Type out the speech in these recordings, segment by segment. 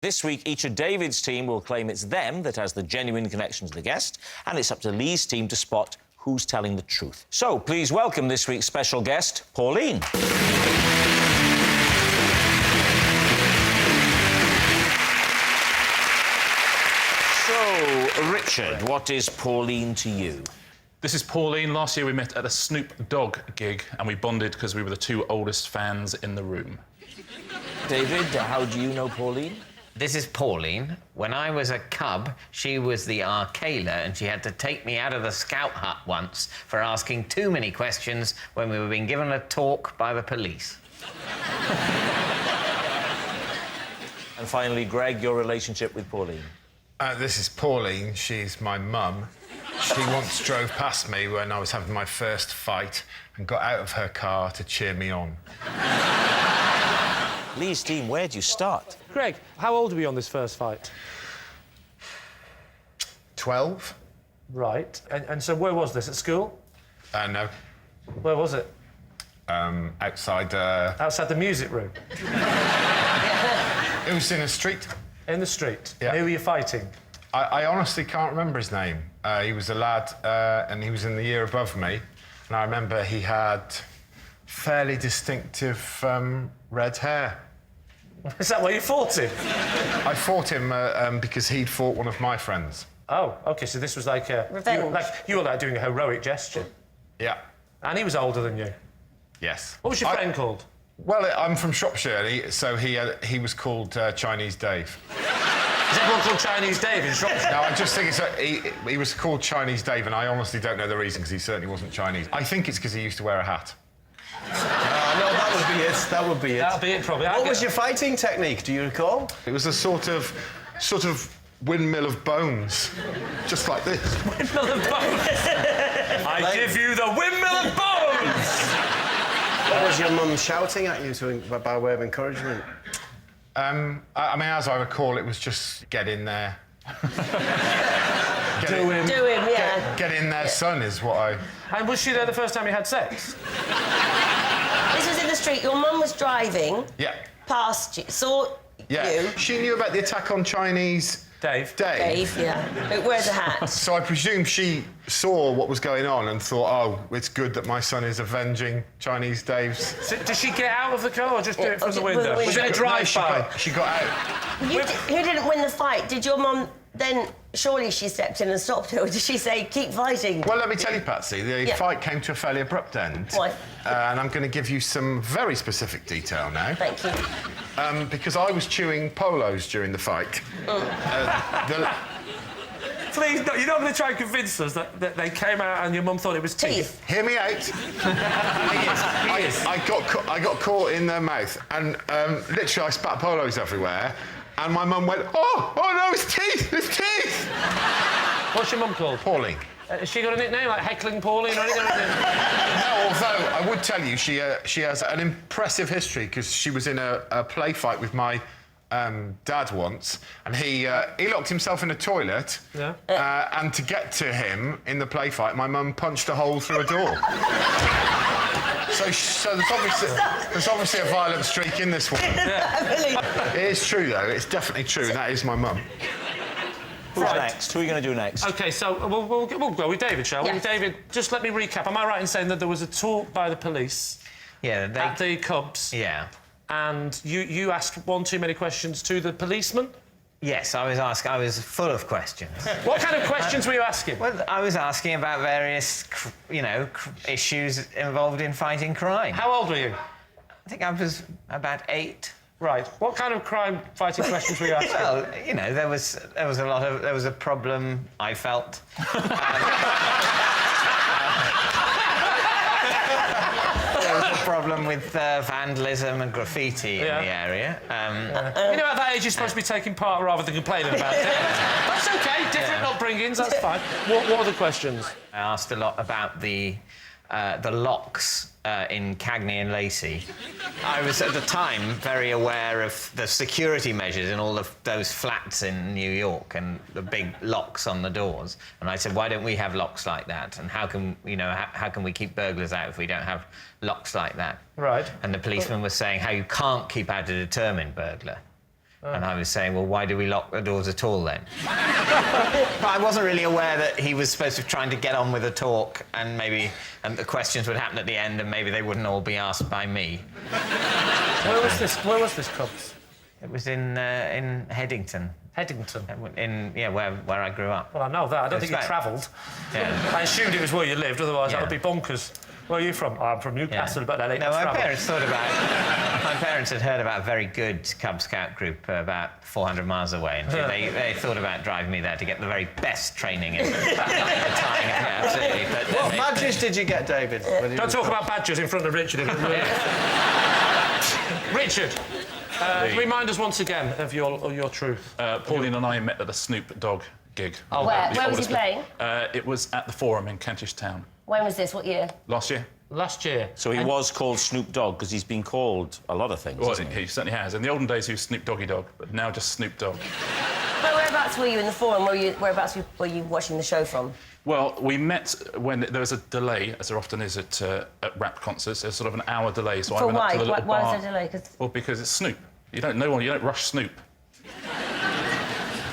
This week, each of David's team will claim it's them that has the genuine connection to the guest, and it's up to Lee's team to spot who's telling the truth. So, please welcome this week's special guest, Pauline. So, Richard, what is Pauline to you? This is Pauline. Last year we met at a Snoop Dogg gig and we bonded because we were the two oldest fans in the room. David, how do you know Pauline? This is Pauline. When I was a cub, she was the Akela, and she had to take me out of the scout hut once for asking too many questions when we were being given a talk by the police. And finally, Greg, your relationship with Pauline? This is Pauline. She's my mum. She once drove past me when I was having my first fight and got out of her car to cheer me on. Lee's team, where do you start? Greg, how old were you on this first fight? 12? Right. And so where was this, at school? No. Where was it? Outside... Outside the music room? It was in a street. In the street? Yeah. Who were you fighting? I honestly can't remember his name. He was a lad, and he was in the year above me. And I remember he had fairly distinctive red hair. Is that why you fought him? I fought him because he'd fought one of my friends. Oh, OK, so this was like a... You were like doing a heroic gesture. Yeah. And he was older than you? Yes. What was your friend called? Well, I'm from Shropshire, so he was called Chinese Dave. Is everyone called Chinese Dave in Shropshire? No, I just think he was called Chinese Dave, and I honestly don't know the reason, because he certainly wasn't Chinese. I think it's because he used to wear a hat. No, that would be it. That would be it. That'll be it, probably. What was your fighting technique, do you recall? It was a sort of windmill of bones, just like this. Windmill of bones. I give you the windmill of bones! What was your mum shouting at you by way of encouragement? I mean, as I recall, it was just get in there. Do him, yeah. Get in there, son, is what I... And was she there the first time you had sex? This was in the street. Your mum was driving. Yeah. Past you, saw Yeah. you. She knew about the attack on Chinese... Dave, yeah. Who wears a hat. So I presume she saw what was going on and thought, oh, it's good that my son is avenging Chinese Dave's... So, did she get out of the car or just do it from the from the window? window. Was it a drive-by? She got out. Who didn't win the fight? Did your mum then... Surely she stepped in and stopped her, or did she say, keep fighting? Well, let me tell you, Patsy, the fight came to a fairly abrupt end. Why? And I'm going to give you some very specific detail now. Thank you. Because I was chewing polos during the fight. Please, no, you're not going to try and convince us that they came out and your mum thought it was teeth. Hear me out. I got caught in their mouth, and literally I spat polos everywhere. And my mum went, oh no, it's teeth, it's teeth! What's your mum called? Pauline. Has she got a nickname, like Heckling Pauline or anything? No, although I would tell you, she has an impressive history, because she was in a play fight with my dad once, and he locked himself in a toilet, and to get to him in the play fight, my mum punched a hole through a door. So there's obviously a violent streak in this one. It is true, though. It's definitely true, and that is my mum. Who's next? Who are you going to do next? OK, so we'll go with David, shall we? Yes. David, just let me recap. Am I right in saying that there was a talk by the police at the Cubs? Yeah. And you asked one too many questions to the policeman? Yes, I was full of questions. What kind of questions were you asking? Well, I was asking about various, issues involved in fighting crime. How old were you? I think I was about 8. Right. What kind of crime-fighting questions were you asking? Well, there was a problem, I felt. There was a problem with vandalism and graffiti in the area. At that age, you're supposed to be taking part rather than complaining about it. That's OK. Different upbringings, that's fine. What are the questions? I asked a lot about the locks in Cagney and Lacey. I was, at the time, very aware of the security measures in all of those flats in New York and the big locks on the doors. And I said, why don't we have locks like that? And how can we keep burglars out if we don't have locks like that? Right. And the policeman was saying how you can't keep out a determined burglar. And I was saying, well, why do we lock the doors at all then? But I wasn't really aware that he was supposed to be trying to get on with a talk and maybe the questions would happen at the end and maybe they wouldn't all be asked by me. Where was this Cubs? It was in Headington. Headington? Where I grew up. Well, I know that. I don't think you Right. travelled. Yeah. I assumed it was where you lived, otherwise that Yeah. would be bonkers. Where are you from? Oh, I'm from Newcastle, but that ain't No, my travel. parents thought about... My parents had heard about a very good Cub Scout group about 400 miles away, and they thought about driving me there to get the very best training in the time. Yeah, absolutely. But then What badges did you get, David? Don't talk about badgers in front of Richard. Richard, remind us once again of your truth. Pauline and I met at a Snoop Dogg gig. Where was he oldest- playing? It was at the Forum in Kentish Town. When was this? What year? Last year. Last year. So he was called Snoop Dogg because he's been called a lot of things. Well, hasn't he certainly has. In the olden days, he was Snoop Doggy Dogg, but now just Snoop Dogg. But whereabouts were you in the Forum? Whereabouts were you watching the show from? Well, we met when there was a delay, as there often is at rap concerts. There's sort of an hour delay, so I went up to the little bar. Why is there a delay? 'Cause... Well, because it's Snoop. You don't rush Snoop.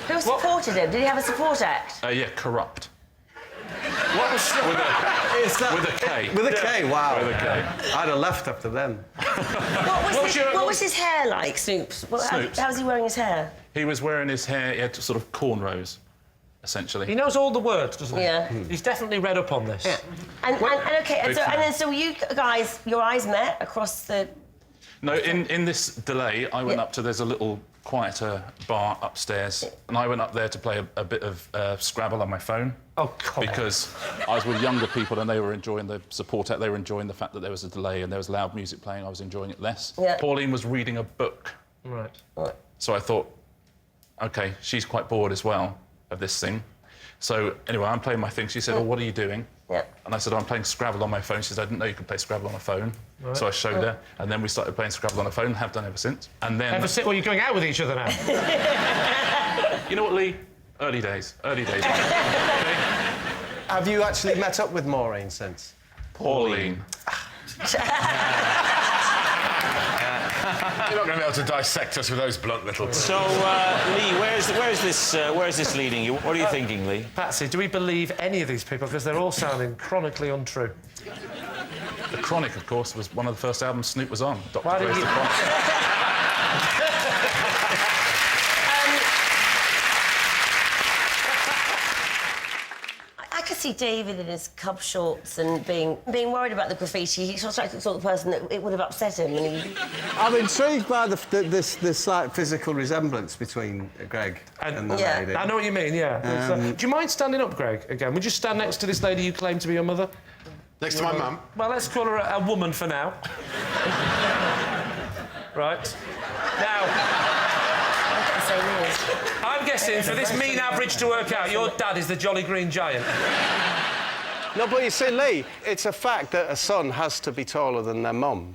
Who supported him? Did he have a support act? Yeah, Corrupt. What was With a K. With a K, wow. With a K. I'd have left after them. What was his hair like, Snoop's? Snoop's? How was he wearing his hair? He was wearing his hair, he had sort of cornrows, essentially. He knows all the words, doesn't he? Yeah. He's definitely read up on this. Yeah. And okay, Big fan. then so you guys, your eyes met across the... No, in this delay, I went Yeah. up to... There's a little quieter bar upstairs, and I went up there to play a bit of Scrabble on my phone. Oh, come on. Because I was with younger people and they were enjoying the support act, they were enjoying the fact that there was a delay and there was loud music playing, I was enjoying it less. Yeah. Pauline was reading a book. Right. So I thought, OK, she's quite bored as well of this thing. So anyway, I'm playing my thing. She said, well, what are you doing? Yeah. And I said, I'm playing Scrabble on my phone. She said, I didn't know you could play Scrabble on a phone. Right. So I showed her, and then we started playing Scrabble on a phone, have done ever since. And then... Ever since? Well, you're going out with each other now. You know what, Lee? Early days. Okay? Have you actually met up with Maureen since? Pauline. You're not going to be able to dissect us with those blunt little... So, Lee, where's this leading you? What are you thinking, Lee? Patsy, do we believe any of these people? Because they're all sounding chronically untrue. The Chronic, of course, was one of the first albums Snoop was on. Dr. Why did Dre's you- The Chronic. I could see David in his Cub shorts and being worried about the graffiti. He sort of the sort of person that it would have upset him. And he... I'm intrigued by this like physical resemblance between Greg and the Yeah. lady. I know what you mean, yeah. Do you mind standing up, Greg, again? Would you stand next to this lady you claim to be your mother? Next to my mum. Well, let's call her a woman for now. Right. Now, I'm guessing for this mean average to work out, your dad is the Jolly Green Giant. No, but you see, Lee, it's a fact that a son has to be taller than their mum.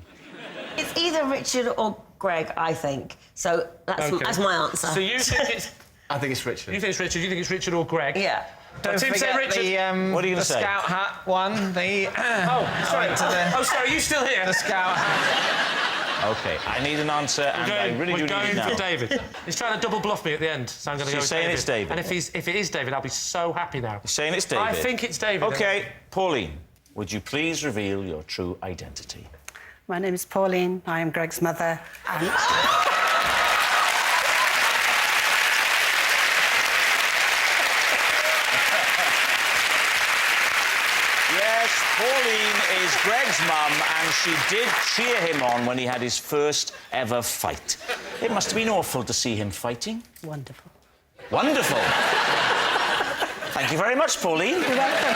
It's either Richard or Greg, I think. So that's my answer. So you think it's... I think it's Richard. You think it's Richard? You think it's Richard or Greg? Yeah. Don't Tim, say forget Richard. What are you gonna the say? Scout hat one. The Oh, sorry. Oh, sorry. Are you still here? the Scout hat. OK, I need an answer, and I really do we're need going it now. for David. He's trying to double bluff me at the end, so I'm going to go She's with saying David. it's David. And if it is David, I'll be so happy now. You're saying it's David? I think it's David. OK, Pauline, would you please reveal your true identity? My name is Pauline. I am Greg's mother. And Yes, Pauline is Greg's mum, and she did cheer him on when he had his first ever fight. It must have been awful to see him fighting. wonderful. Wonderful. Thank you very much, Pauline. You're welcome.